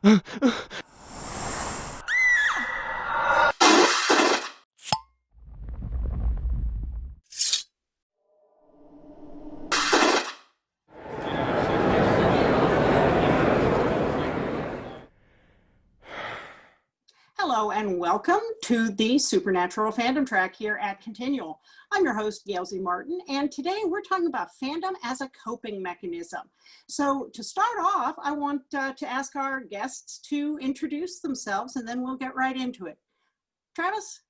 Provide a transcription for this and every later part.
Hello and welcome to the Supernatural Fandom Track here at Continual. I'm your host, Gail Z Martin, and today we're talking about fandom as a coping mechanism. So to start off, I want to ask our guests to introduce themselves, and then we'll get right into it. Travis,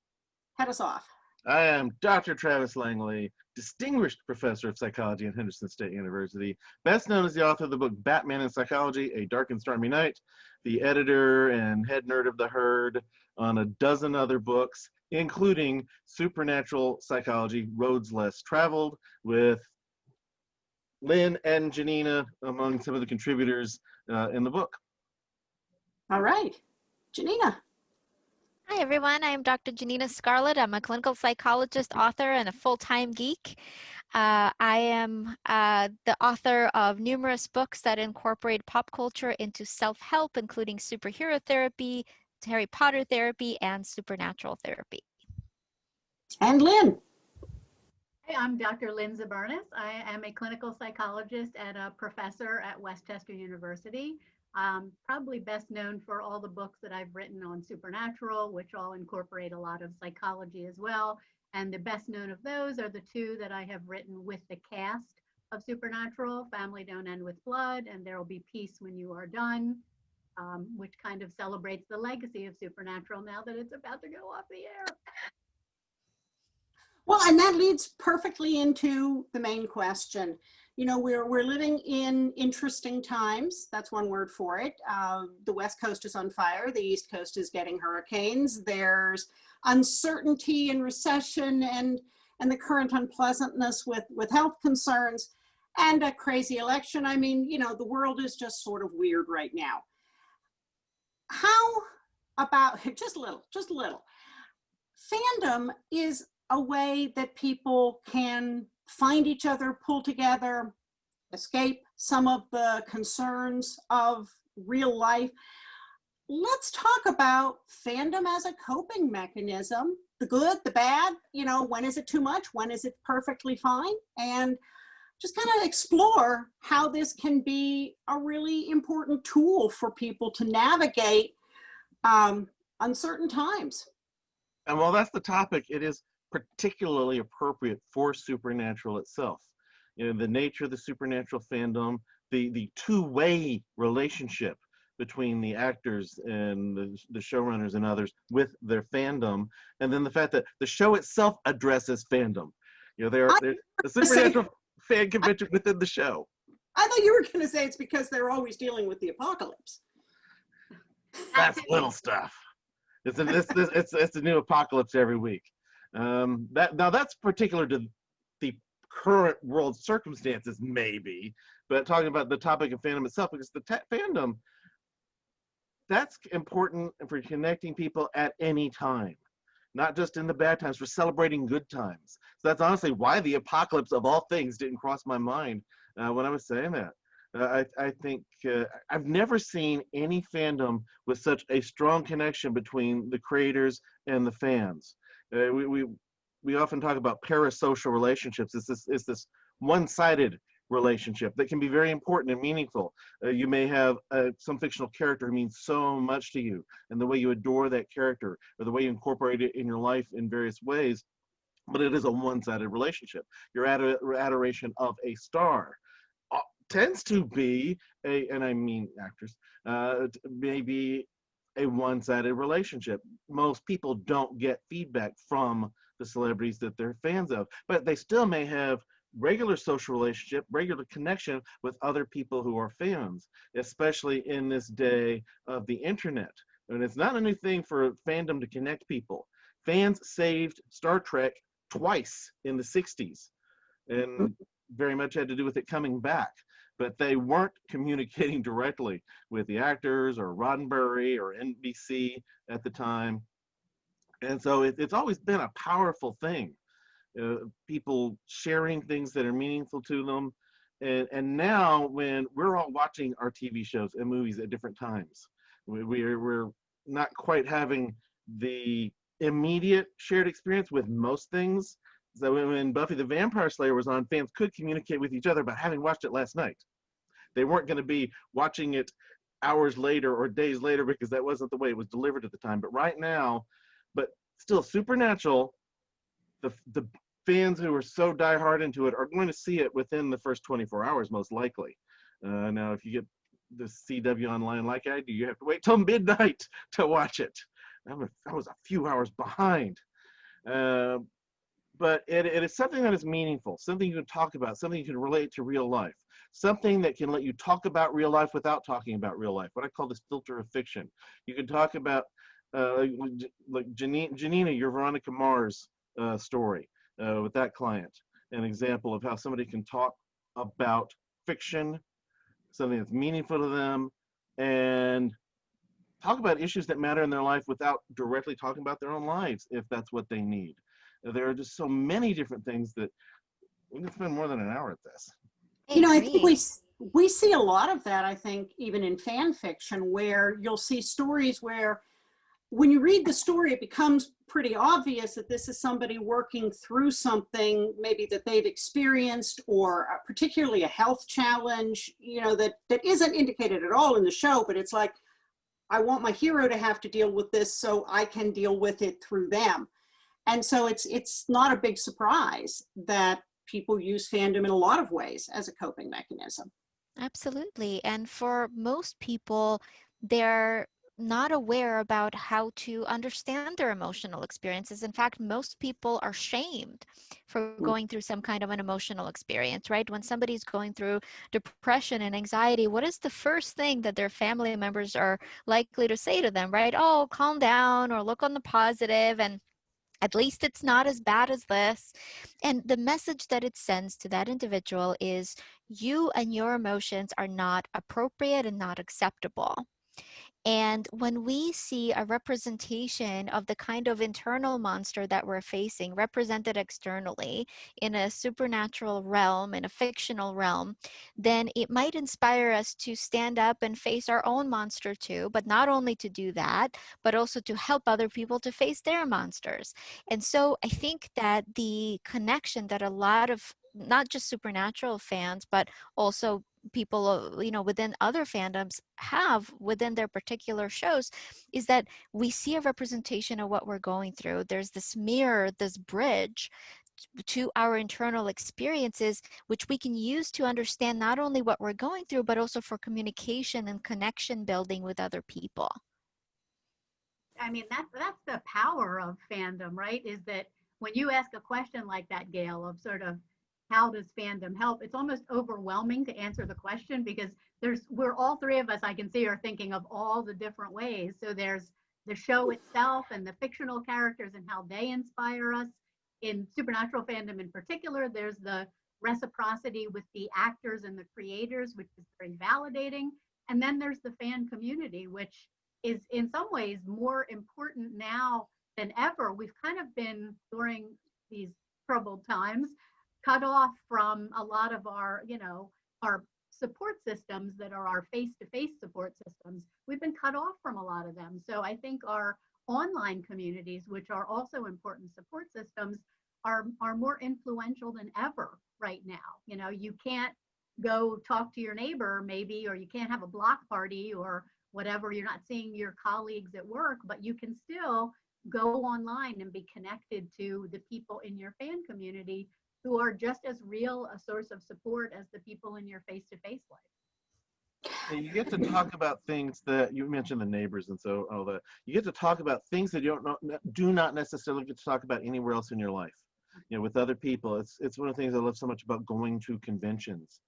head us off. I am Dr. Travis Langley, Distinguished Professor of Psychology at Henderson State University, best known as the author of the book Batman in Psychology, A Dark and Stormy Night, the editor and head nerd of the herd on a dozen other books, including Supernatural Psychology, Roads Less Traveled, with Lynn and Janina among some of the contributors in the book. All right, Janina. Hi, everyone. I'm Dr. Janina Scarlet. I'm a clinical psychologist, author, and a full-time geek. I am the author of numerous books that incorporate pop culture into self-help, including superhero therapy, Harry Potter therapy, and supernatural therapy. And Lynn. Hey, I'm Dr. Lynn Zubernis. I am a clinical psychologist and a professor at Westchester University. Probably best known for all the books that I've written on supernatural, which all incorporate a lot of psychology as well. And the best known of those are the two that I have written with the cast of Supernatural, Family Don't End with Blood, and There Will Be Peace When You Are Done, which kind of celebrates the legacy of Supernatural now that it's about to go off the air. Well, and that leads perfectly into the main question. You know, we're living in interesting times. That's one word for it. The West Coast is on fire. The East Coast is getting hurricanes. There's uncertainty and recession and the current unpleasantness with health concerns and a crazy election. I mean, you know, the world is just sort of weird right now. How about, just a little, fandom is a way that people can find each other, pull together, escape some of the concerns of real life. Let's talk about fandom as a coping mechanism, the good, the bad, you know, when is it too much? When is it perfectly fine? And just kind of explore how this can be a really important tool for people to navigate uncertain times. And while that's the topic, it is particularly appropriate for Supernatural itself. You know, the nature of the Supernatural fandom, the two-way relationship between the actors and the showrunners and others with their fandom, and then the fact that the show itself addresses fandom. You know, there's the Supernatural fan convention within the show. I thought you were going to say it's because they're always dealing with the apocalypse. That's little stuff. It's a new apocalypse every week. That's particular to the current world circumstances, maybe, but talking about the topic of fandom itself, because the fandom, that's important for connecting people at any time, not just in the bad times, for celebrating good times. So that's honestly why the apocalypse of all things didn't cross my mind when I was saying that. I think I've never seen any fandom with such a strong connection between the creators and the fans. We often talk about parasocial relationships. It's this one-sided relationship that can be very important and meaningful. You may have some fictional character who means so much to you, and the way you adore that character, or the way you incorporate it in your life in various ways, but it is a one-sided relationship. Your adoration of a star tends to be and I mean actors, maybe a one-sided relationship. Most people don't get feedback from the celebrities that they're fans of, but they still may have regular social relationship, regular connection with other people who are fans, especially in this day of the internet. And it's not a new thing for fandom to connect people. Fans saved Star Trek twice in the 60s, and very much had to do with it coming back. But they weren't communicating directly with the actors or Roddenberry or NBC at the time. And so it's always been a powerful thing. People sharing things that are meaningful to them. And now when we're all watching our TV shows and movies at different times, We're not quite having the immediate shared experience with most things. So when Buffy the Vampire Slayer was on, fans could communicate with each other about having watched it last night. They weren't going to be watching it hours later or days later because that wasn't the way it was delivered at the time. But right now, but still Supernatural, the fans who are so diehard into it are going to see it within the first 24 hours, most likely. Now, if you get the CW online like I do, you have to wait till midnight to watch it. I was a few hours behind. But it is something that is meaningful, something you can talk about, something you can relate to real life, something that can let you talk about real life without talking about real life, what I call this filter of fiction. You can talk about, like Janina, your Veronica Mars story with that client, an example of how somebody can talk about fiction, something that's meaningful to them, and talk about issues that matter in their life without directly talking about their own lives, if that's what they need. There are just so many different things that we can spend more than an hour at this. You know, I think we see a lot of that, I think, even in fan fiction, where you'll see stories where when you read the story, it becomes pretty obvious that this is somebody working through something maybe that they've experienced, or particularly a health challenge, you know, that isn't indicated at all in the show, but it's like, I want my hero to have to deal with this so I can deal with it through them. And so it's not a big surprise that people use fandom in a lot of ways as a coping mechanism. Absolutely. And for most people, they're not aware about how to understand their emotional experiences. In fact, most people are shamed for going through some kind of an emotional experience, right? When somebody's going through depression and anxiety, what is the first thing that their family members are likely to say to them, right? Oh, calm down, or look on the positive, and at least it's not as bad as this. And the message that it sends to that individual is you and your emotions are not appropriate and not acceptable. And when we see a representation of the kind of internal monster that we're facing represented externally in a supernatural realm, in a fictional realm, then it might inspire us to stand up and face our own monster too, but not only to do that, but also to help other people to face their monsters. And so I think that the connection that a lot of not just Supernatural fans, but also people, you know, within other fandoms have within their particular shows, is that we see a representation of what we're going through. There's this mirror, this bridge to our internal experiences, which we can use to understand not only what we're going through, but also for communication and connection building with other people. I mean, that's the power of fandom, right? Is that when you ask a question like that, Gail, of sort of how does fandom help, it's almost overwhelming to answer the question, because we're all three of us, I can see, are thinking of all the different ways. So there's the show itself and the fictional characters and how they inspire us. In Supernatural fandom in particular, there's the reciprocity with the actors and the creators, which is very validating. And then there's the fan community, which is in some ways more important now than ever. We've kind of been, during these troubled times, cut off from a lot of our, you know, our support systems that are our face-to-face support systems. We've been cut off from a lot of them. So I think our online communities, which are also important support systems, are more influential than ever right now. You know, you can't go talk to your neighbor maybe, or you can't have a block party or whatever. You're not seeing your colleagues at work, but you can still go online and be connected to the people in your fan community who are just as real a source of support as the people in your face-to-face life. And you get to talk about things that you mentioned, the neighbors and so all that. You get to talk about things that you do not necessarily get to talk about anywhere else in your life. You know, with other people. It's one of the things I love so much about going to conventions.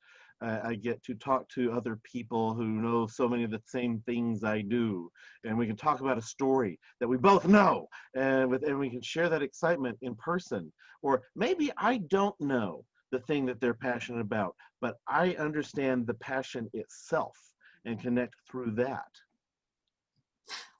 I get to talk to other people who know so many of the same things I do, and we can talk about a story that we both know, and we can share that excitement in person. Or maybe I don't know the thing that they're passionate about, but I understand the passion itself and connect through that.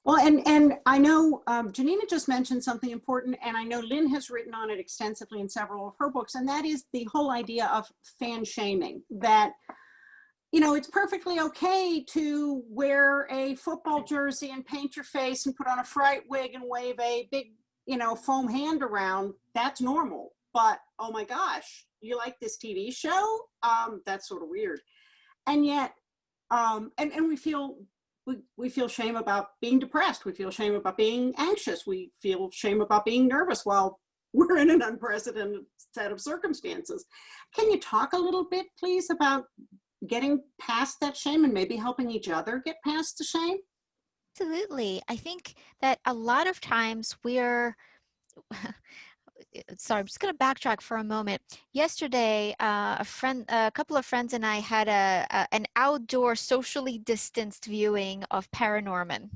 Well, and I know Janina just mentioned something important, and I know Lynn has written on it extensively in several of her books, and that is the whole idea of fan shaming, that you know, it's perfectly okay to wear a football jersey and paint your face and put on a fright wig and wave a big, you know, foam hand around. That's normal. But oh my gosh, you like this TV show? That's sort of weird. And yet, and we feel shame about being depressed. We feel shame about being anxious. We feel shame about being nervous while we're in an unprecedented set of circumstances. Can you talk a little bit, please, about getting past that shame and maybe helping each other get past the shame? Absolutely. I think that a lot of times we're sorry, I'm just going to backtrack for a moment. Yesterday, a couple of friends and I had an outdoor socially distanced viewing of Paranorman.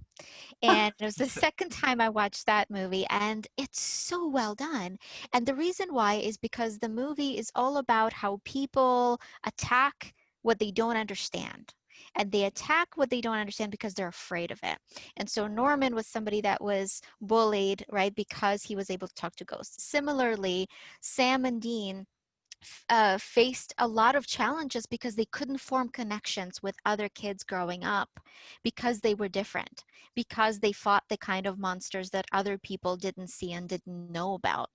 And it was the second time I watched that movie, and it's so well done. And the reason why is because the movie is all about how people attack what they don't understand. And they attack what they don't understand because they're afraid of it. And so Norman was somebody that was bullied, right, because he was able to talk to ghosts. Similarly, Sam and Dean faced a lot of challenges because they couldn't form connections with other kids growing up because they were different, because they fought the kind of monsters that other people didn't see and didn't know about.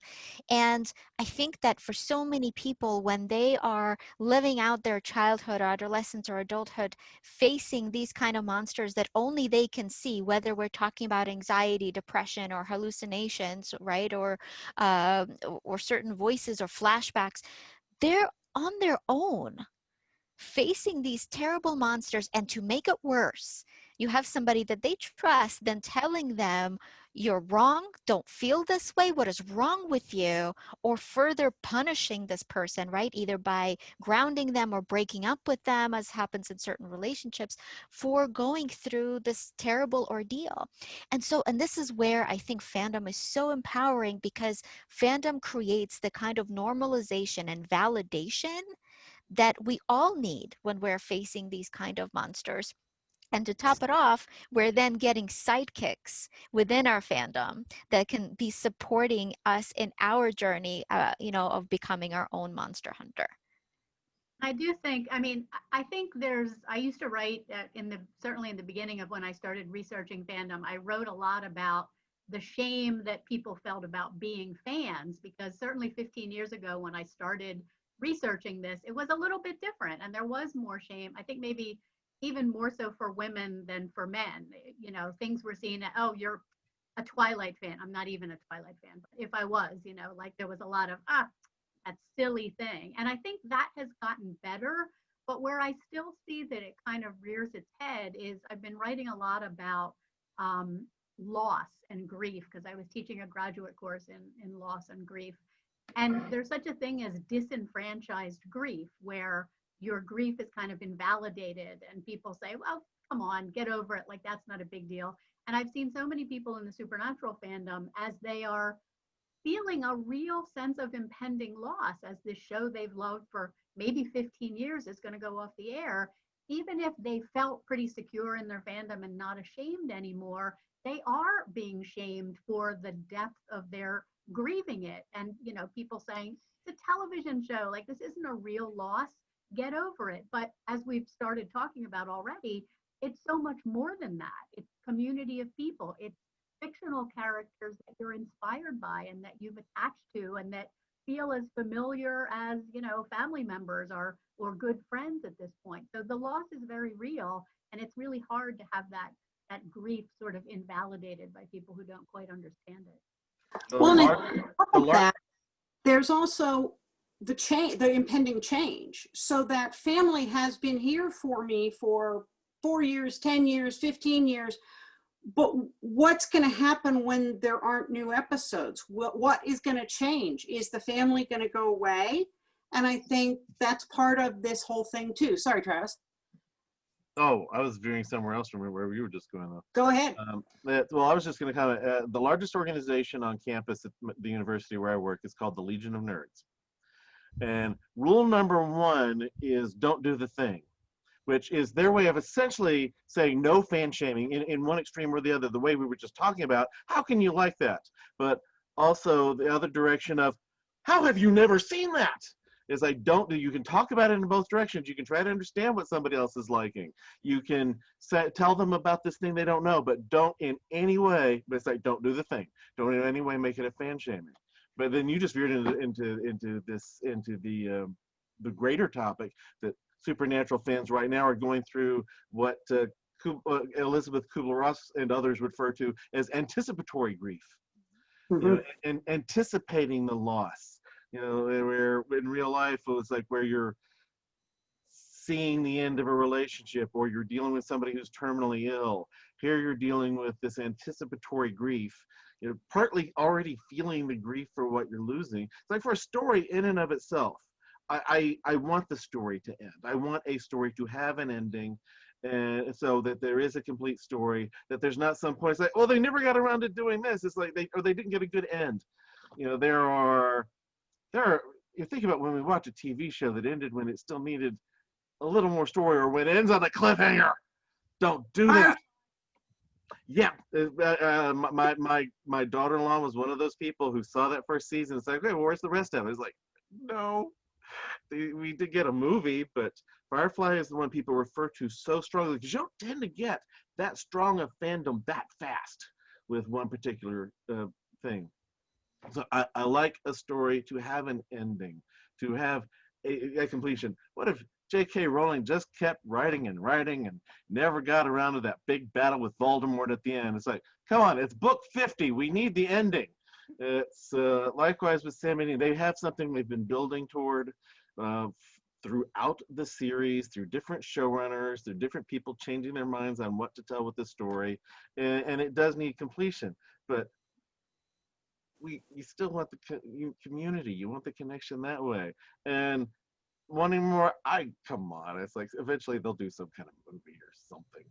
And I think that for so many people, when they are living out their childhood or adolescence or adulthood, facing these kind of monsters that only they can see, whether we're talking about anxiety, depression, or hallucinations, right, or certain voices or flashbacks, they're on their own facing these terrible monsters. And to make it worse, you have somebody that they trust then telling them, you're wrong, don't feel this way, what is wrong with you? Or further punishing this person, right? Either by grounding them or breaking up with them, as happens in certain relationships, for going through this terrible ordeal. And this is where I think fandom is so empowering, because fandom creates the kind of normalization and validation that we all need when we're facing these kind of monsters. And to top it off, we're then getting sidekicks within our fandom that can be supporting us in our journey, of becoming our own monster hunter. I do think, I mean, I think I used to write certainly in the beginning of when I started researching fandom, I wrote a lot about the shame that people felt about being fans, because certainly 15 years ago when I started researching this, it was a little bit different and there was more shame. I think maybe even more so for women than for men. You know, things were seen, oh, you're a Twilight fan. I'm not even a Twilight fan, but if I was, like there was a lot of, that silly thing. And I think that has gotten better, but where I still see that it kind of rears its head is I've been writing a lot about loss and grief, because I was teaching a graduate course in loss and grief. And there's such a thing as disenfranchised grief, where your grief is kind of invalidated and people say, well, come on, get over it. Like, that's not a big deal. And I've seen so many people in the supernatural fandom, as they are feeling a real sense of impending loss, as this show they've loved for maybe 15 years is going to go off the air. Even if they felt pretty secure in their fandom and not ashamed anymore, they are being shamed for the depth of their grieving it. And, people saying, it's a television show, like this isn't a real loss, get over it. But as we've started talking about already, it's so much more than that. It's community of people. It's fictional characters that you're inspired by and that you've attached to and that feel as familiar as, family members or good friends at this point. So the loss is very real, and it's really hard to have that grief sort of invalidated by people who don't quite understand it. Well, and on top of that, there's also the impending change. So that family has been here for me for 4 years, 10 years, 15 years. But what's going to happen when there aren't new episodes? What is going to change? Is the family going to go away? And I think that's part of this whole thing too. Sorry, Travis. Oh, I was veering somewhere else from where you were just going. Go ahead. Well, I was just going to comment. The largest organization on campus at the university where I work is called the Legion of Nerds. And rule number 1 is don't do the thing, which is their way of essentially saying no fan shaming in one extreme or the other, the way we were just talking about. How can you like that? But also the other direction of, how have you never seen that? It's like, you can talk about it in both directions. You can try to understand what somebody else is liking. You can tell them about this thing they don't know, but don't in any way, but it's like, don't do the thing. Don't in any way make it a fan shaming. But then you just veered into the greater topic that supernatural fans right now are going through, what Elizabeth Kubler-Ross and others refer to as anticipatory grief. Mm-hmm. You know, and anticipating the loss. You know, where in real life it was like where you're seeing the end of a relationship, or you're dealing with somebody who's terminally ill. Here you're dealing with this anticipatory grief. You know, partly already feeling the grief for what you're losing. It's like, for a story in and of itself, I want the story to end. I want a story to have an ending, and so that there is a complete story, that there's not some point it's like, oh, they never got around to doing this. It's like they didn't get a good end. You know, there are, you think about when we watch a TV show that ended when it still needed a little more story, or when it ends on a cliffhanger. Don't do that. Yeah, my daughter-in-law was one of those people who saw that first season. It's like, okay, well, where's the rest of it? It's like, no. We did get a movie, but Firefly is the one people refer to so strongly, because you don't tend to get that strong of fandom that fast with one particular thing. So I like a story to have an ending, to have a completion. What if J.K. Rowling just kept writing and writing and never got around to that big battle with Voldemort at the end? It's like, come on, it's book 50. We need the ending. It's likewise with Sam and Dean. They have something they've been building toward throughout the series, through different showrunners, through different people changing their minds on what to tell with the story, and it does need completion. But you still want the community. You want the connection that way. And wanting more, come on. It's like, eventually they'll do some kind of movie or something.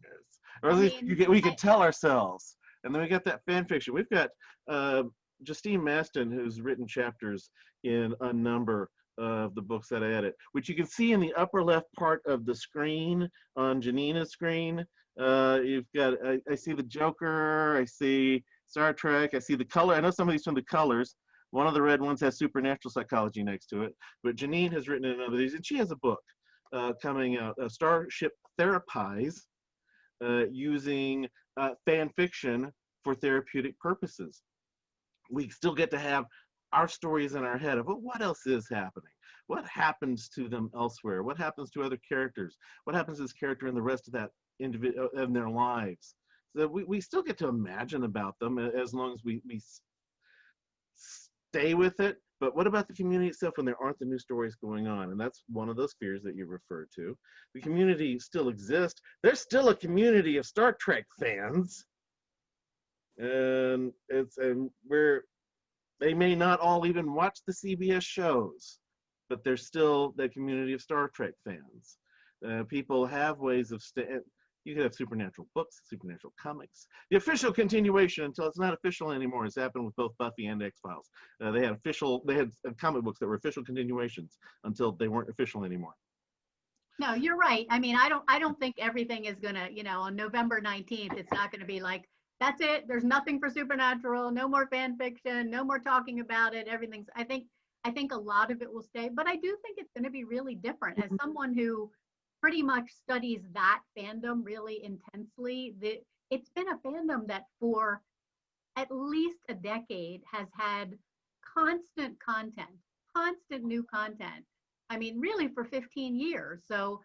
Or at least we can tell ourselves. And then we got that fan fiction. We've got Justine Maston, who's written chapters in a number of the books that I edit, which you can see in the upper left part of the screen on Janina's screen. You've got, I see the Joker, I see Star Trek, I see the color. I know some of these from the colors. One of the red ones has supernatural psychology next to it, but Janine has written another of these, and she has a book coming out, Starship Therapies, using fan fiction for therapeutic purposes. We still get to have our stories in our head of, well, what else is happening? What happens to them elsewhere? What happens to other characters? What happens to this character and the rest of that individual in their lives? So we still get to imagine about them, as long as we stay with it. But what about the community itself when there aren't the new stories going on? And that's one of those fears that you referred to. The community still exists. There's still a community of Star Trek fans. And they may not all even watch the CBS shows, but there's still that community of Star Trek fans. People have ways of you could have supernatural books, supernatural comics. The official continuation, until it's not official anymore, has happened with both Buffy and X-Files. They had comic books that were official continuations until they weren't official anymore. No, you're right. I mean, I don't think everything is gonna, on November 19th, it's not gonna be like, that's it. There's nothing for supernatural. No more fan fiction. No more talking about it. Everything's. I think a lot of it will stay, but I do think it's going to be really different. As someone who pretty much studies that fandom really intensely, it's been a fandom that for at least a decade has had constant content, constant new content. I mean, really for 15 years. So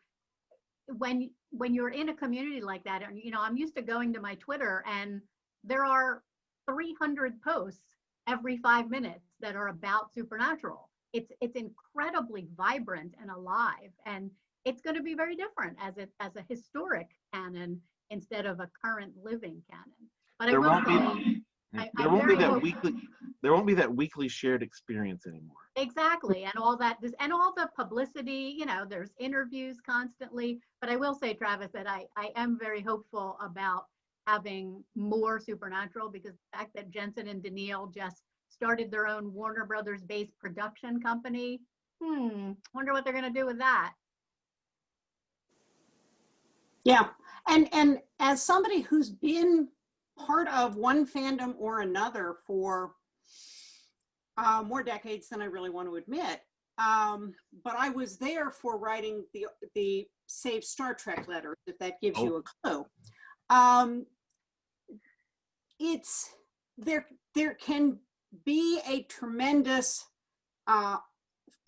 when you're in a community like that, and I'm used to going to my Twitter, and there are 300 posts every 5 minutes that are about supernatural. It's incredibly vibrant and alive, and it's going to be very different as a historic canon instead of a current living canon. But there won't be that weekly shared experience anymore. Exactly, and all the publicity, there's interviews constantly. But I will say, Travis, that I am very hopeful about having more supernatural, because the fact that Jensen and Daniil just started their own Warner Brothers based production company, wonder what they're going to do with that. Yeah, and as somebody who's been part of one fandom or another for more decades than I really want to admit, But I was there for writing the Save Star Trek letters, if that gives you a clue. It's there can be a tremendous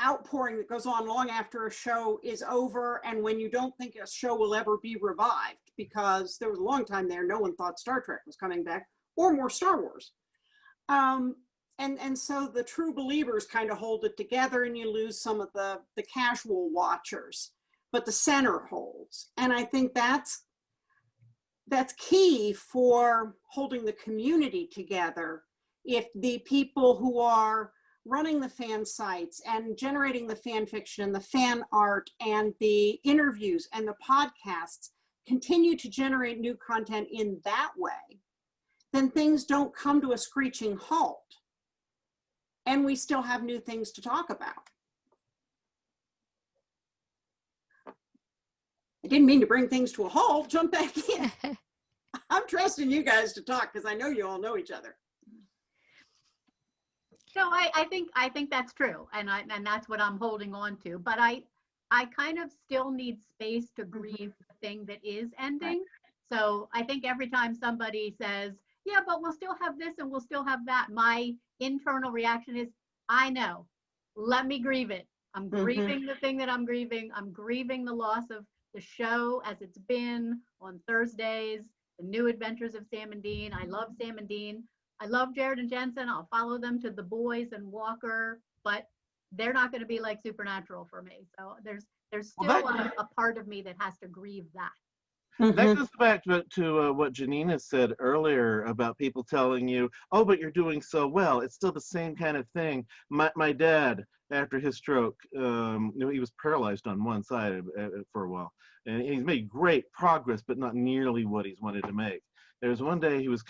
outpouring that goes on long after a show is over, and when you don't think a show will ever be revived, because there was a long time there no one thought Star Trek was coming back, or more Star Wars. And so the true believers kind of hold it together, and you lose some of the casual watchers, but the center holds. And I think that's key for holding the community together. If the people who are running the fan sites and generating the fan fiction and the fan art and the interviews and the podcasts continue to generate new content in that way, then things don't come to a screeching halt. And we still have new things to talk about. I didn't mean to bring things to a halt. Jump back in. I'm trusting you guys to talk because I know you all know each other. No, I think that's true, and that's what I'm holding on to. But I kind of still need space to grieve the thing that is ending. Right. So I think every time somebody says, "Yeah, but we'll still have this and we'll still have that," my internal reaction is, I know. Let me grieve it. I'm grieving the thing that I'm grieving. I'm grieving the loss of the show as it's been on Thursdays, the new adventures of Sam and Dean. I love Sam and Dean. I love Jared and Jensen. I'll follow them to The Boys and Walker, but they're not going to be like Supernatural for me. So there's still a part of me that has to grieve that. That goes back to what Janina said earlier about people telling you, "Oh, but you're doing so well." It's still the same kind of thing. My dad, after his stroke, he was paralyzed on one side for a while, and he's made great progress, but not nearly what he's wanted to make. There was one day he was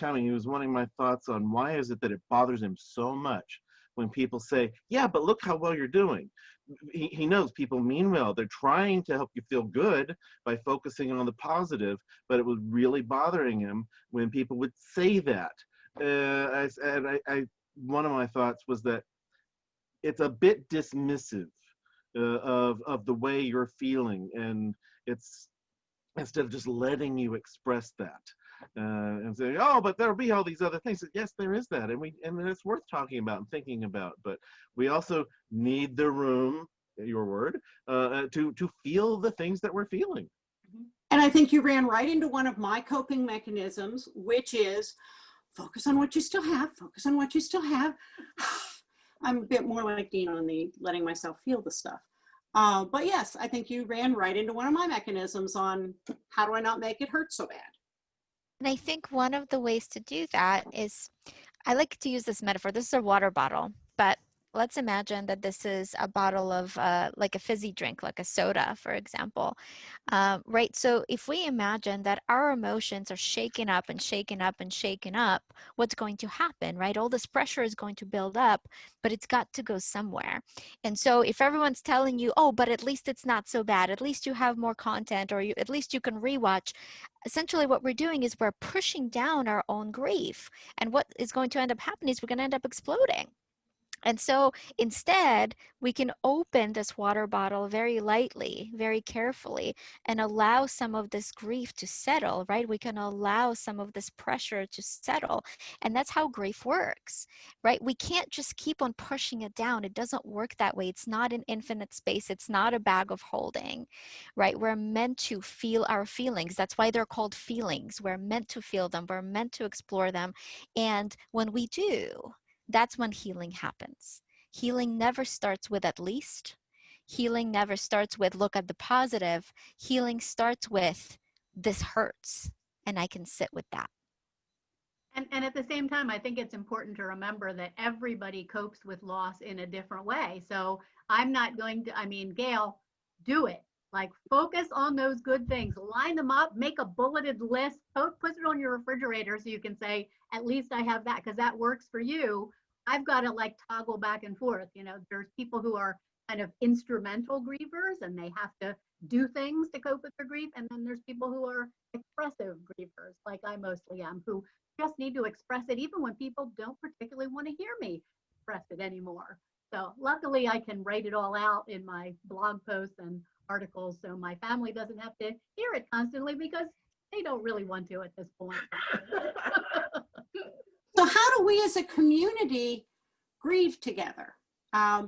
wanting my thoughts on why is it that it bothers him so much when people say, "Yeah, but look how well you're doing." He knows people mean well. They're trying to help you feel good by focusing on the positive, but it was really bothering him when people would say that. One of my thoughts was that it's a bit dismissive of the way you're feeling, and it's instead of just letting you express that. And saying, "Oh, but there'll be all these other things." Yes, there is that, and it's worth talking about and thinking about. But we also need the room, your word, to feel the things that we're feeling. And I think you ran right into one of my coping mechanisms, which is focus on what you still have. Focus on what you still have. I'm a bit more like Dean on the letting myself feel the stuff. But yes, I think you ran right into one of my mechanisms on how do I not make it hurt so bad. And I think one of the ways to do that is, I like to use this metaphor. This is a water bottle, but let's imagine that this is a bottle of like a fizzy drink, like a soda, for example, right? So if we imagine that our emotions are shaken up and shaken up and shaken up, what's going to happen, right? All this pressure is going to build up, but it's got to go somewhere. And so if everyone's telling you, "Oh, but at least it's not so bad, at least you have more content, or at least you can rewatch," essentially what we're doing is we're pushing down our own grief. And what is going to end up happening is we're going to end up exploding. And so instead, we can open this water bottle very lightly, very carefully, and allow some of this grief to settle, right? We can allow some of this pressure to settle. And that's how grief works, right? We can't just keep on pushing it down. It doesn't work that way. It's not an infinite space. It's not a bag of holding, right? We're meant to feel our feelings. That's why they're called feelings. We're meant to feel them. We're meant to explore them. And when we do, that's when healing happens. Healing never starts with "at least." Healing never starts with "look at the positive." Healing starts with "this hurts, and I can sit with that." And at the same time, I think it's important to remember that everybody copes with loss in a different way. So I'm not going to, Gail, do it. Like, focus on those good things, line them up, make a bulleted list, put it on your refrigerator so you can say, "At least I have that," because that works for you. I've got to like toggle back and forth. There's people who are kind of instrumental grievers and they have to do things to cope with their grief. And then there's people who are expressive grievers, like I mostly am, who just need to express it even when people don't particularly want to hear me express it anymore. So luckily I can write it all out in my blog posts and articles, so my family doesn't have to hear it constantly because they don't really want to at this point. So how do we as a community grieve together?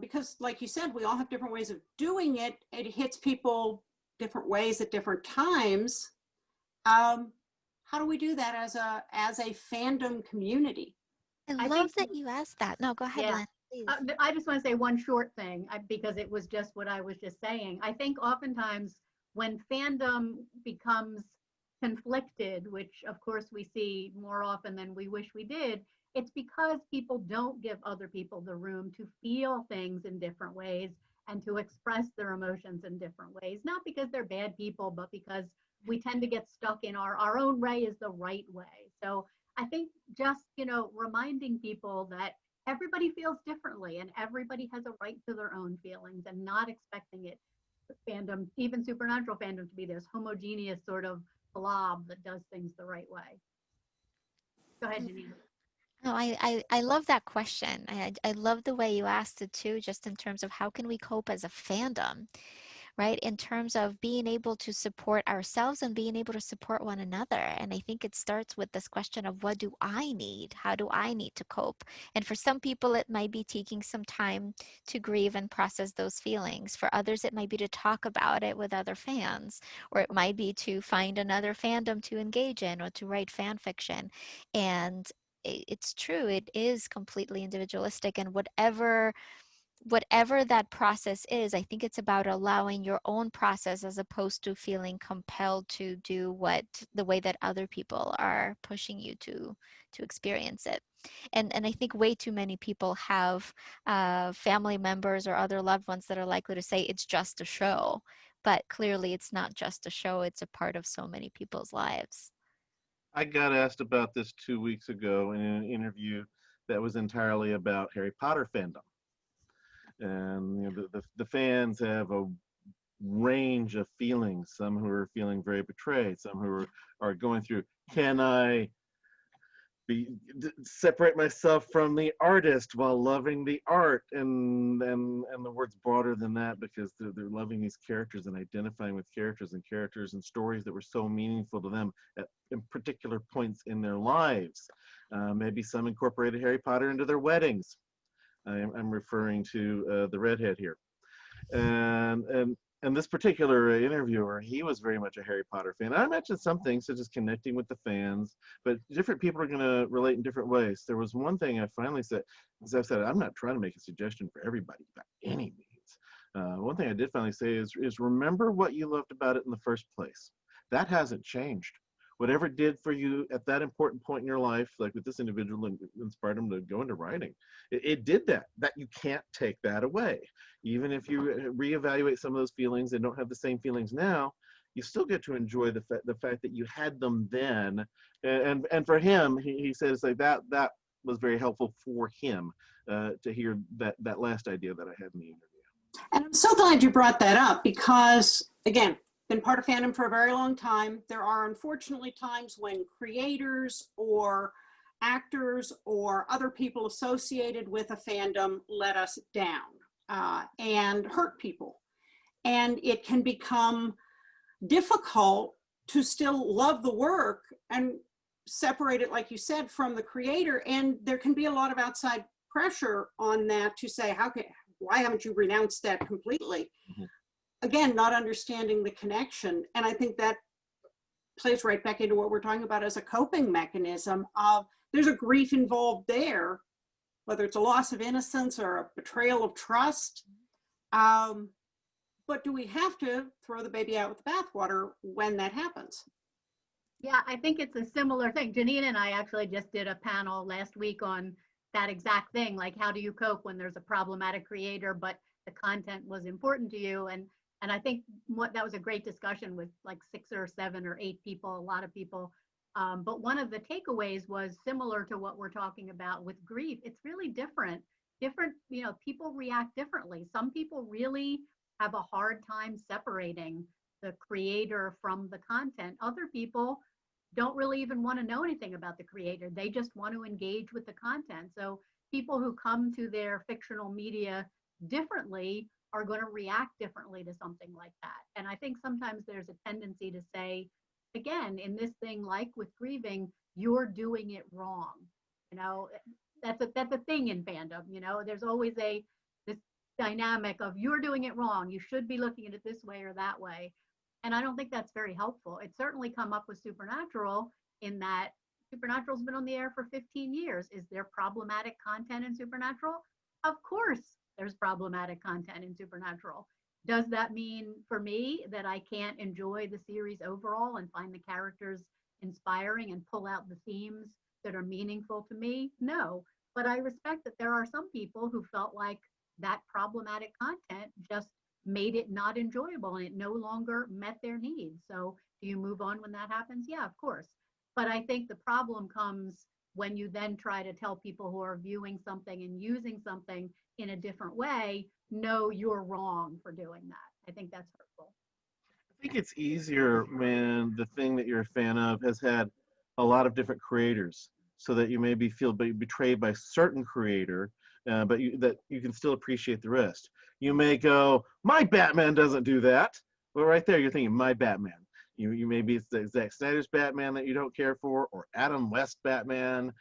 Because like you said, we all have different ways of doing it. It hits people different ways at different times. How do we do that as a fandom community? I I love think, that you asked that. No, go ahead, yeah. Lynn, please. I just want to say one short thing because it was just what I was just saying. I think oftentimes when fandom becomes conflicted, which of course we see more often than we wish we did, it's because people don't give other people the room to feel things in different ways and to express their emotions in different ways. Not because they're bad people, but because we tend to get stuck in our own way is the right way. So I think just, reminding people that everybody feels differently and everybody has a right to their own feelings and not expecting it, fandom, even supernatural fandom, to be this homogeneous sort of blob that does things the right way. Go ahead, Janina. No, I love that question. I love the way you asked it too, just in terms of how can we cope as a fandom, right? In terms of being able to support ourselves and being able to support one another. And I think it starts with this question of what do I need? How do I need to cope? And for some people, it might be taking some time to grieve and process those feelings. For others, it might be to talk about it with other fans, or it might be to find another fandom to engage in or to write fan fiction. And it's true, it is completely individualistic, and whatever that process is, I think it's about allowing your own process as opposed to feeling compelled to do the way that other people are pushing you to experience it. And I think way too many people have family members or other loved ones that are likely to say it's just a show, but clearly it's not just a show, it's a part of so many people's lives. I got asked about this 2 weeks ago in an interview that was entirely about Harry Potter fandom. And the fans have a range of feelings, some who are feeling very betrayed, some who are going through, can I separate myself from the artist while loving the art, and the word's broader than that because they're loving these characters and identifying with characters and stories that were so meaningful to them in particular points in their lives. Maybe some incorporated Harry Potter into their weddings. I'm referring to the redhead here, and this particular interviewer, he was very much a Harry Potter fan. I mentioned some things such as connecting with the fans, but different people are going to relate in different ways. There was one thing I finally said, as I said, I'm not trying to make a suggestion for everybody by any means. One thing I did finally say is remember what you loved about it in the first place. That hasn't changed. Whatever it did for you at that important point in your life, like with this individual, and inspired him to go into writing, it did that you can't take that away. Even if you reevaluate some of those feelings and don't have the same feelings now, you still get to enjoy the fact that you had them then. And for him, he says like that was very helpful for him to hear that last idea that I had in the interview. And I'm so glad you brought that up because, again, been part of fandom for a very long time. There are unfortunately times when creators or actors or other people associated with a fandom let us down and hurt people. And it can become difficult to still love the work and separate it, like you said, from the creator. And there can be a lot of outside pressure on that to say, why haven't you renounced that completely? Mm-hmm. Again, not understanding the connection. And I think that plays right back into what we're talking about as a coping mechanism of there's a grief involved there, whether it's a loss of innocence or a betrayal of trust. But do we have to throw the baby out with the bathwater when that happens? Yeah, I think it's a similar thing. Janina and I actually just did a panel last week on that exact thing. Like, how do you cope when there's a problematic creator, but the content was important to you? And I think that was a great discussion with like 6 or 7 or 8 people, a lot of people. But one of the takeaways was similar to what we're talking about with grief. It's really different. People react differently. Some people really have a hard time separating the creator from the content. Other people don't really even want to know anything about the creator. They just want to engage with the content. So people who come to their fictional media differently are going to react differently to something like that. And I think sometimes there's a tendency to say, again, in this thing, like with grieving, you're doing it wrong. You know, that's a thing in fandom. You know, there's always this dynamic of you're doing it wrong. You should be looking at it this way or that way. And I don't think that's very helpful. It's certainly come up with Supernatural in that Supernatural's been on the air for 15 years. Is there problematic content in Supernatural? Of course, there's problematic content in Supernatural. Does that mean for me that I can't enjoy the series overall and find the characters inspiring and pull out the themes that are meaningful to me? No, but I respect that there are some people who felt like that problematic content just made it not enjoyable and it no longer met their needs. So do you move on when that happens? Yeah, of course. But I think the problem comes when you then try to tell people who are viewing something and using something in a different way, no, you're wrong for doing that. I think that's hurtful. I think it's easier when the thing that you're a fan of has had a lot of different creators, so that you maybe feel betrayed by a certain creator, but that you can still appreciate the rest. You may go, my Batman doesn't do that. Well, right there, you're thinking, my Batman. You maybe it's the Zack Snyder's Batman that you don't care for, or Adam West Batman.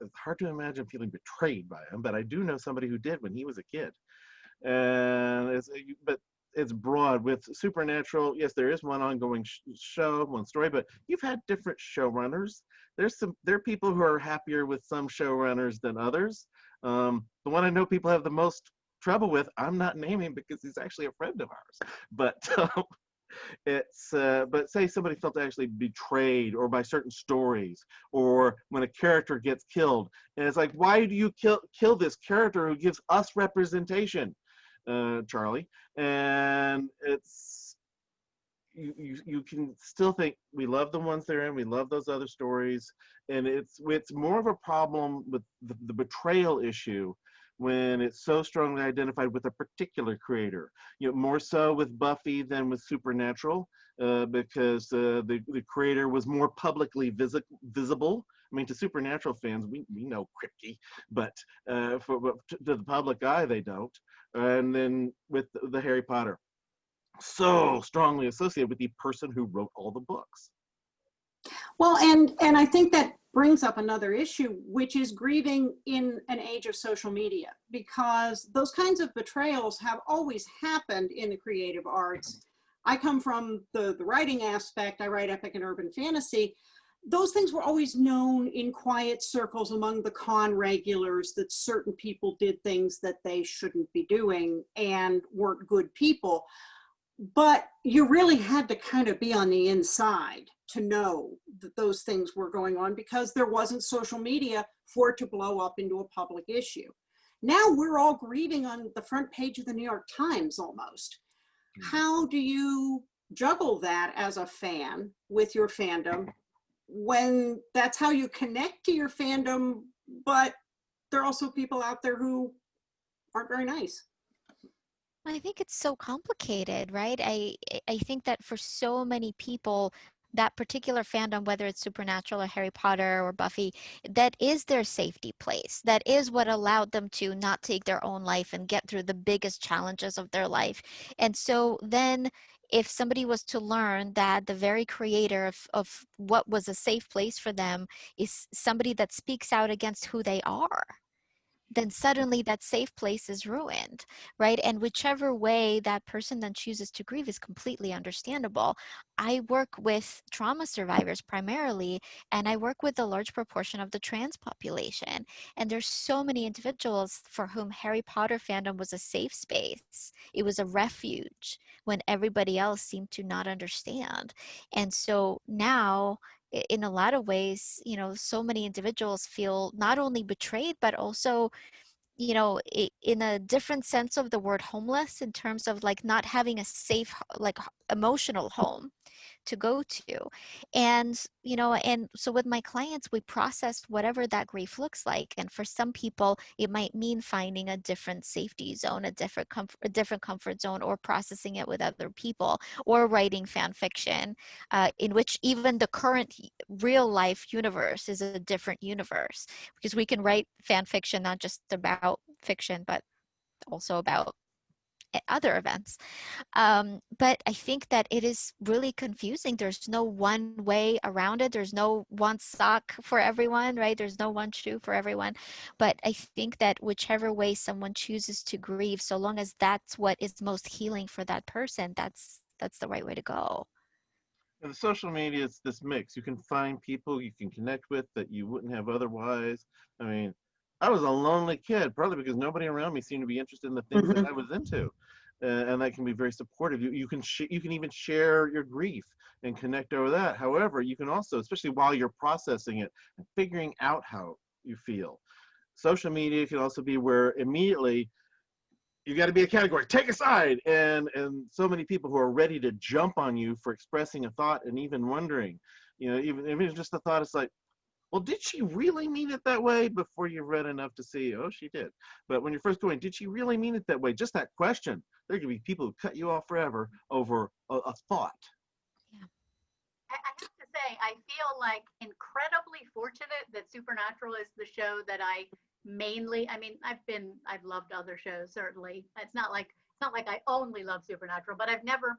It's hard to imagine feeling betrayed by him, but I do know somebody who did when he was a kid. And but it's broad with Supernatural. Yes, there is one ongoing show, one story, but you've had different showrunners. There are people who are happier with some showrunners than others. The one I know people have the most trouble with, I'm not naming because he's actually a friend of ours, but but say somebody felt actually betrayed or by certain stories, or when a character gets killed, and it's like, why do you kill this character who gives us representation, Charlie? And it's you can still think we love the ones they're in, we love those other stories, and it's more of a problem with the betrayal issue when it's so strongly identified with a particular creator. You know, more so with Buffy than with Supernatural, because the creator was more publicly visible. I mean, to Supernatural fans, we know Kripke, but to the public eye, they don't. And then with the Harry Potter, so strongly associated with the person who wrote all the books. Well, and I think that brings up another issue, which is grieving in an age of social media, because those kinds of betrayals have always happened in the creative arts. I come from the writing aspect. I write epic and urban fantasy. Those things were always known in quiet circles among the con regulars, that certain people did things that they shouldn't be doing and weren't good people. But you really had to kind of be on the inside to know that those things were going on, because there wasn't social media for it to blow up into a public issue. Now we're all grieving on the front page of the New York Times almost. How do you juggle that as a fan with your fandom when that's how you connect to your fandom, but there are also people out there who aren't very nice? I think it's so complicated, right? I think that for so many people, that particular fandom, whether it's Supernatural or Harry Potter or Buffy, that is their safety place. That is what allowed them to not take their own life and get through the biggest challenges of their life. And so then if somebody was to learn that the very creator of what was a safe place for them is somebody that speaks out against who they are, then suddenly that safe place is ruined, right? And whichever way that person then chooses to grieve is completely understandable. I work with trauma survivors primarily, and I work with a large proportion of the trans population. And there's so many individuals for whom Harry Potter fandom was a safe space. It was a refuge when everybody else seemed to not understand. And so now, in a lot of ways, you know, so many individuals feel not only betrayed, but also, you know, in a different sense of the word homeless, in terms of like not having a safe, like emotional home to go to. And, and so with my clients, we process whatever that grief looks like. And for some people, it might mean finding a different safety zone, a different comfort zone, or processing it with other people, or writing fan fiction, in which even the current real life universe is a different universe, because we can write fan fiction not just about fiction, but also about other events. But I think that it is really confusing. There's no one way around it. There's no one sock for everyone, right? There's no one shoe for everyone. But I think that whichever way someone chooses to grieve, so long as that's what is most healing for that person, that's the right way to go. And the social media is this mix. You can find people you can connect with that you wouldn't have otherwise. I mean, I was a lonely kid, partly because nobody around me seemed to be interested in the things that I was into. And that can be very supportive. You can even share your grief and connect over that. However, you can also, especially while you're processing it and figuring out how you feel, social media can also be where immediately you got to be a category, take a side, and so many people who are ready to jump on you for expressing a thought and even wondering, even if it's just a thought, it's like, well, did she really mean it that way? Before you've read enough to see, oh, she did. But when you're first going, did she really mean it that way? Just that question. There can be people who cut you off forever over a thought. Yeah. I have to say, I feel like incredibly fortunate that Supernatural is the show that I mainly, I've loved other shows, certainly. It's not like I only love Supernatural, but I've never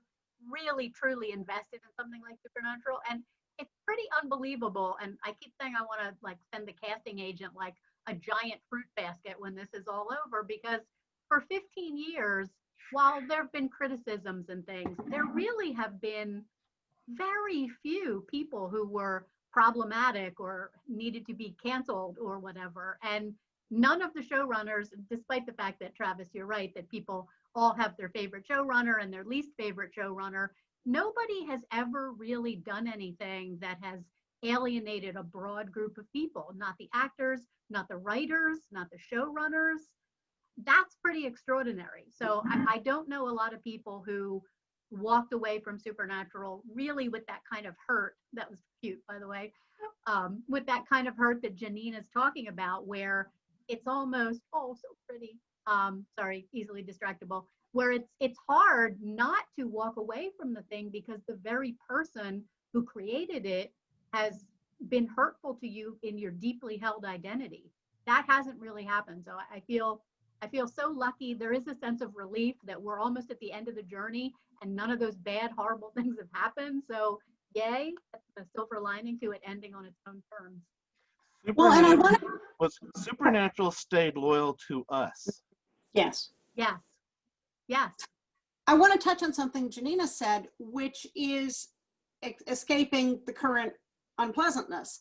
really truly invested in something like Supernatural. And it's pretty unbelievable. And I keep saying I want to like send the casting agent like a giant fruit basket when this is all over, because for 15 years, while there have been criticisms and things, there really have been very few people who were problematic or needed to be canceled or whatever. And none of the showrunners, despite the fact that, Travis, you're right, that people all have their favorite showrunner and their least favorite showrunner, nobody has ever really done anything that has alienated a broad group of people. Not the actors, not the writers, not the showrunners. That's pretty extraordinary. So I don't know a lot of people who walked away from Supernatural really with that kind of hurt. That was cute, by the way. With that kind of hurt that Janina's talking about, where it's almost, oh, so pretty. Sorry, easily distractible. Where it's hard not to walk away from the thing because the very person who created it has been hurtful to you in your deeply held identity. That hasn't really happened. So I feel so lucky. There is a sense of relief that we're almost at the end of the journey and none of those bad, horrible things have happened. So yay, that's a silver lining to it ending on its own terms. Well, and I want to. Supernatural stayed loyal to us. Yes. Yes. Yes. I want to touch on something Janina said, which is escaping the current unpleasantness.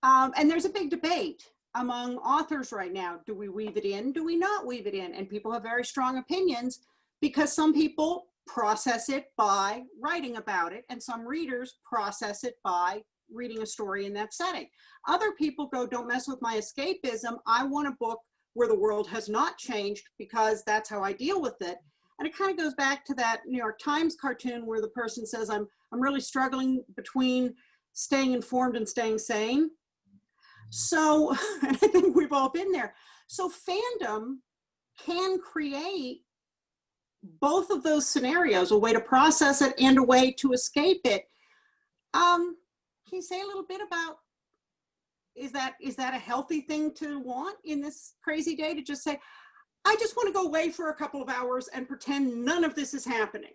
And there's a big debate among authors right now. Do we weave it in? Do we not weave it in? And people have very strong opinions because some people process it by writing about it and some readers process it by reading a story in that setting. Other people go, don't mess with my escapism. I want a book where the world has not changed because that's how I deal with it. And it kind of goes back to that New York Times cartoon where the person says, I'm really struggling between staying informed and staying sane. So I think we've all been there. So fandom can create both of those scenarios, a way to process it and a way to escape it. Can you say a little bit about, is that a healthy thing to want in this crazy day, to just say, I just want to go away for a couple of hours and pretend none of this is happening?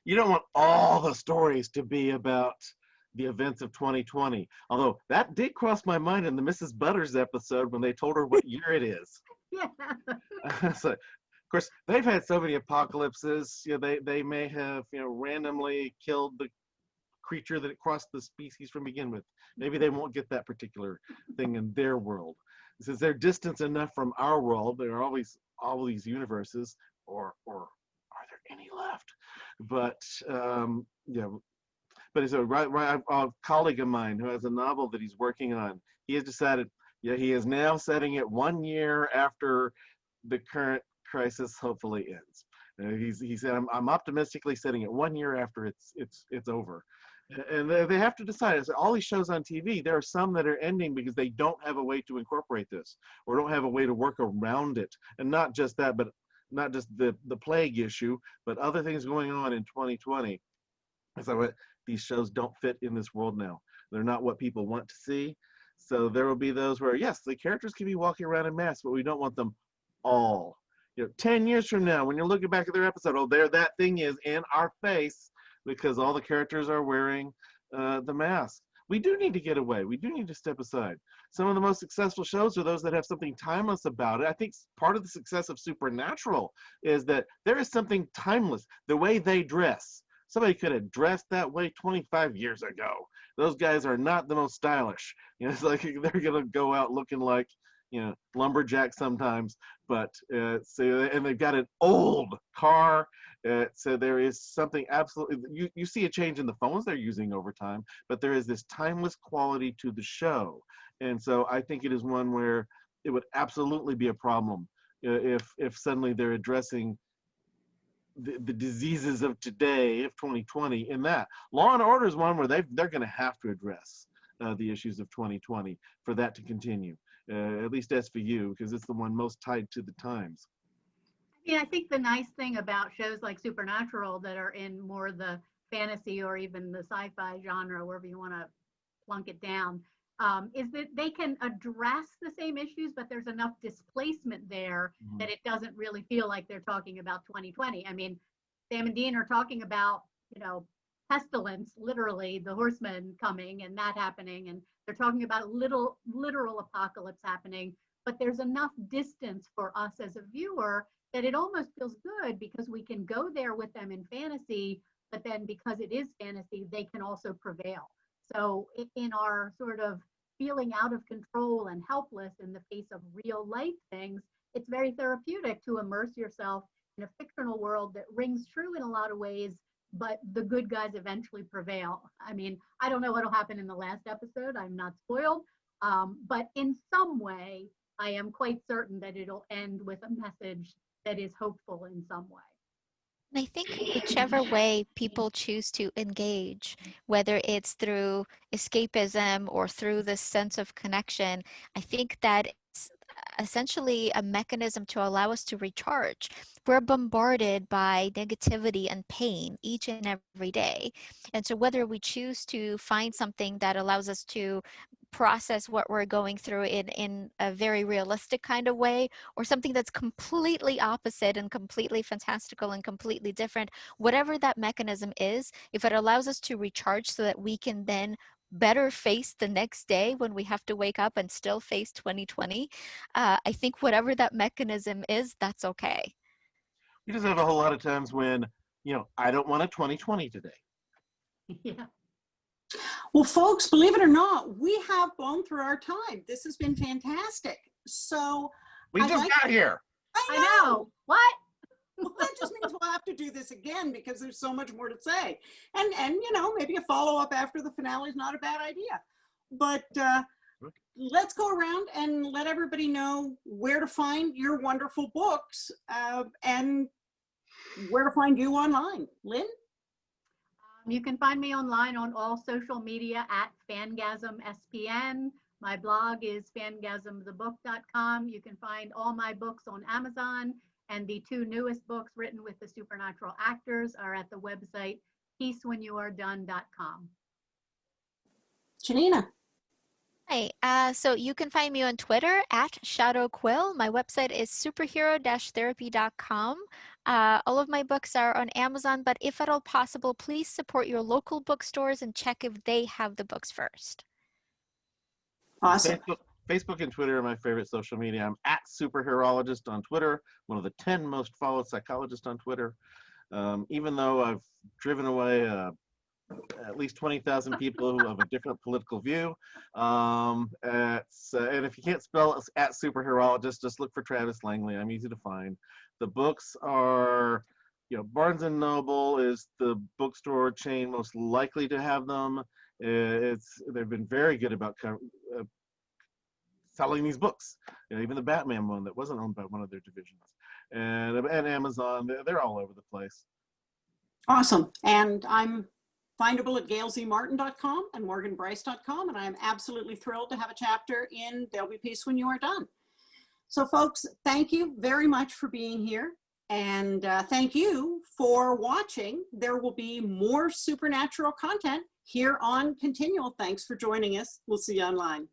You don't want all the stories to be about the events of 2020. Although that did cross my mind in the Mrs. Butters episode when they told her what year it is. Yeah. So, of course, they've had so many apocalypses. They may have randomly killed the creature that crossed the species from begin with. Maybe they won't get that particular thing in their world. Since they're distant enough from our world, there are always all these universes, or are there any left? But But it's a colleague of mine who has a novel that he's working on. He has decided, he is now setting it 1 year after the current crisis hopefully ends. He said, I'm optimistically setting it 1 year after it's over. And they have to decide. So all these shows on TV, there are some that are ending because they don't have a way to incorporate this, or don't have a way to work around it. And not just that, but not just the plague issue, but other things going on in 2020. So these shows don't fit in this world now. They're not what people want to see. So there will be those where, yes, the characters can be walking around in masks, but we don't want them all. 10 years from now, when you're looking back at their episode, oh, there that thing is in our face, because all the characters are wearing the mask. We do need to get away. We do need to step aside. Some of the most successful shows are those that have something timeless about it. I think part of the success of Supernatural is that there is something timeless. The way they dress. Somebody could have dressed that way 25 years ago. Those guys are not the most stylish. It's like they're going to go out looking like, lumberjack sometimes, but and they've got an old car. So there is something absolutely, you see a change in the phones they're using over time, but there is this timeless quality to the show. And so I think it is one where it would absolutely be a problem if suddenly they're addressing the diseases of today, of 2020, in that. Law and Order is one where they're going to have to address the issues of 2020 for that to continue, at least SVU, because it's the one most tied to the times. I think the nice thing about shows like Supernatural that are in more the fantasy or even the sci-fi genre, wherever you want to plunk it down, is that they can address the same issues, but there's enough displacement there that it doesn't really feel like they're talking about 2020. Sam and Dean are talking about, pestilence, literally the horsemen coming and that happening, and they're talking about literal apocalypse happening, but there's enough distance for us as a viewer that it almost feels good because we can go there with them in fantasy, but then because it is fantasy, they can also prevail. So in our sort of feeling out of control and helpless in the face of real life things, it's very therapeutic to immerse yourself in a fictional world that rings true in a lot of ways, but the good guys eventually prevail. I don't know what'll happen in the last episode. I'm not spoiled, but in some way, I am quite certain that it'll end with a message that is hopeful in some way. And I think whichever way people choose to engage, whether it's through escapism or through this sense of connection, I think that it's essentially a mechanism to allow us to recharge. We're bombarded by negativity and pain each and every day. And so whether we choose to find something that allows us to process what we're going through in a very realistic kind of way, or something that's completely opposite and completely fantastical and completely different, whatever that mechanism is, if it allows us to recharge so that we can then better face the next day when we have to wake up and still face 2020, I think whatever that mechanism is, that's okay. We just have a whole lot of times when, I don't want a 2020 today. Yeah. Well, folks, believe it or not, we have blown through our time. This has been fantastic. So we just got here. I know. What? Well, that just means we'll have to do this again because there's so much more to say. And maybe a follow-up after the finale is not a bad idea. But let's go around and let everybody know where to find your wonderful books and where to find you online. Lynn? You can find me online on all social media at FangasmSPN. My blog is fangasmthebook.com. You can find all my books on Amazon, and the 2 newest books written with the supernatural actors are at the website peacewhenyouaredone.com. Janina? Hi, so you can find me on Twitter at ShadowQuill. My website is superhero-therapy.com. All of my books are on Amazon, but if at all possible, please support your local bookstores and check if they have the books first. Awesome. Facebook and Twitter are my favorite social media. I'm at Superherologist on Twitter, one of the 10 most followed psychologists on Twitter. Even though I've driven away at least 20,000 people who have a different political view. And if you can't spell at Superherologist, just look for Travis Langley. I'm easy to find. The books are, Barnes & Noble is the bookstore chain most likely to have them. They've been very good about selling these books. Even the Batman one that wasn't owned by one of their divisions. And Amazon, they're all over the place. Awesome. And I'm findable at gailzmartin.com and morganbryce.com. And I am absolutely thrilled to have a chapter in There'll Be Peace When You Are Done. So folks, thank you very much for being here. And thank you for watching. There will be more supernatural content here on Continual. Thanks for joining us. We'll see you online.